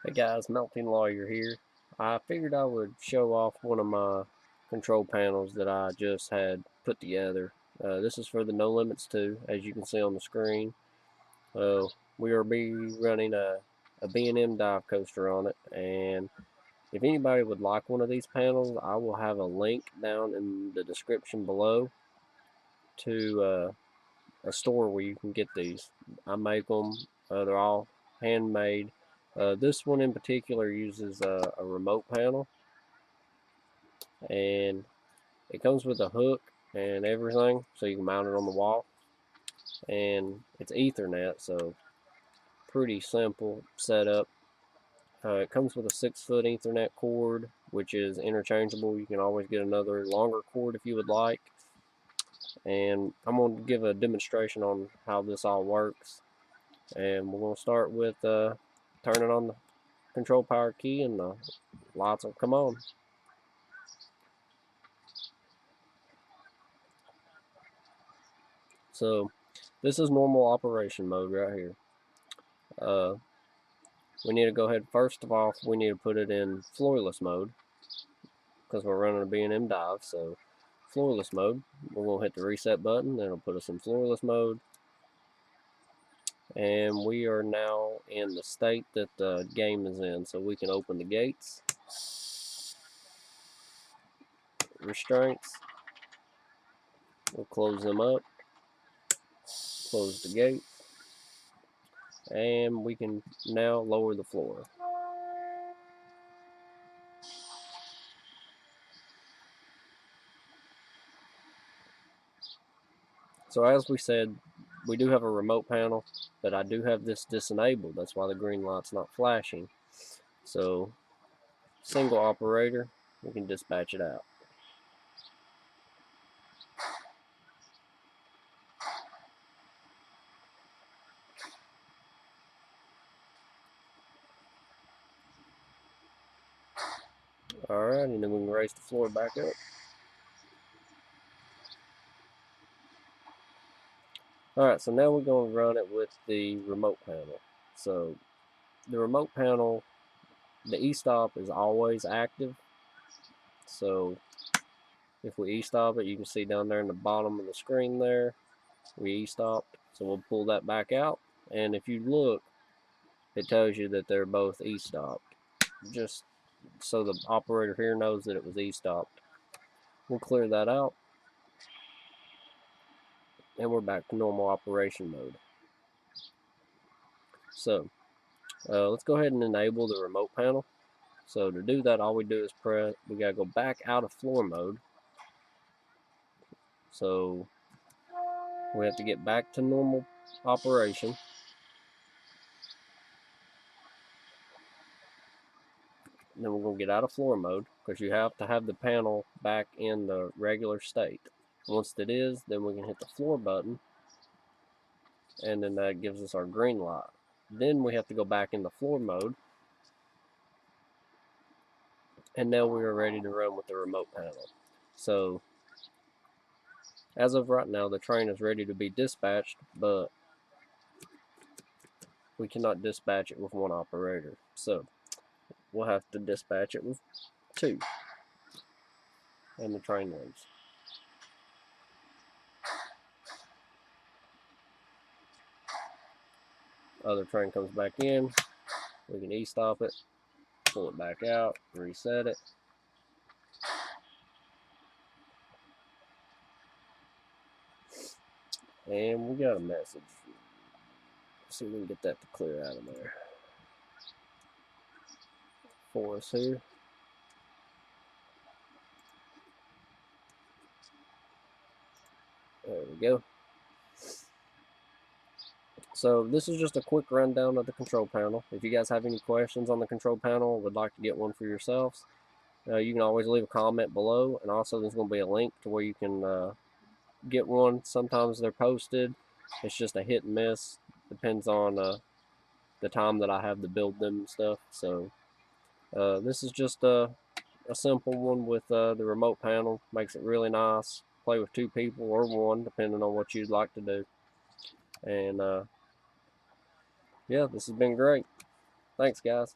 Hey guys, Melting Lawyer here. I figured I would show off one of my control panels that I just had put together. This is for the No Limits 2, as you can see on the screen. Uh, we are be running a B&M dive coaster on it, and if anybody would like one of these panels, I will have a link down in the description below to a store where you can get these. I make them. They're all handmade. This one in particular uses a remote panel, and it comes with a hook and everything, so you can mount it on the wall. And it's Ethernet, so pretty simple setup. It comes with a 6-foot Ethernet cord, which is interchangeable. You can always get another longer cord if you would like. And I'm going to give a demonstration on how this all works. And we're going to start with turning on the control power key, and the lights will come on. So this is normal operation mode right here. We need to go ahead, first of all, we need to put it in floorless mode because we're running a B&M dive. So floorless mode, we're going to hit the reset button, then it'll put us in floorless mode. And we are now in the state that the game is in, so we can open the gates, restraints, we'll close them up, close the gate, and we can now lower the floor. So as we said, we do have a remote panel, but I do have this disabled. That's why the green light's not flashing. So single operator, we can dispatch it out. Alright, and then we can raise the floor back up. Alright, so now we're going to run it with the remote panel. So the remote panel, the e-stop is always active. So if we e-stop it, you can see down there in the bottom of the screen there, we e-stopped. So we'll pull that back out. And if you look, it tells you that they're both e-stopped. Just so the operator here knows that it was e-stopped. We'll clear that out, and we're back to normal operation mode. So let's go ahead and enable the remote panel. So to do that, all we do is we gotta go back out of floor mode. So we have to get back to normal operation. And then we're gonna get out of floor mode because you have to have the panel back in the regular state. Once it is, then we can hit the floor button, and then that gives us our green light. Then we have to go back into floor mode, and now we are ready to run with the remote panel. So as of right now, the train is ready to be dispatched, but we cannot dispatch it with one operator. So we'll have to dispatch it with 2, and the train leaves. Other train comes back in, we can e-stop it, pull it back out, reset it. And we got a message. Let's see if we can get that to clear out of there for us here. There we go. So this is just a quick rundown of the control panel. If you guys have any questions on the control panel or would like to get one for yourselves, you can always leave a comment below. And also there's going to be a link to where you can get one. Sometimes they're posted. It's just a hit and miss. Depends on the time that I have to build them and stuff. So this is just a simple one with the remote panel. Makes it really nice. Play with 2 people or 1, depending on what you'd like to do. And yeah, this has been great. Thanks, guys.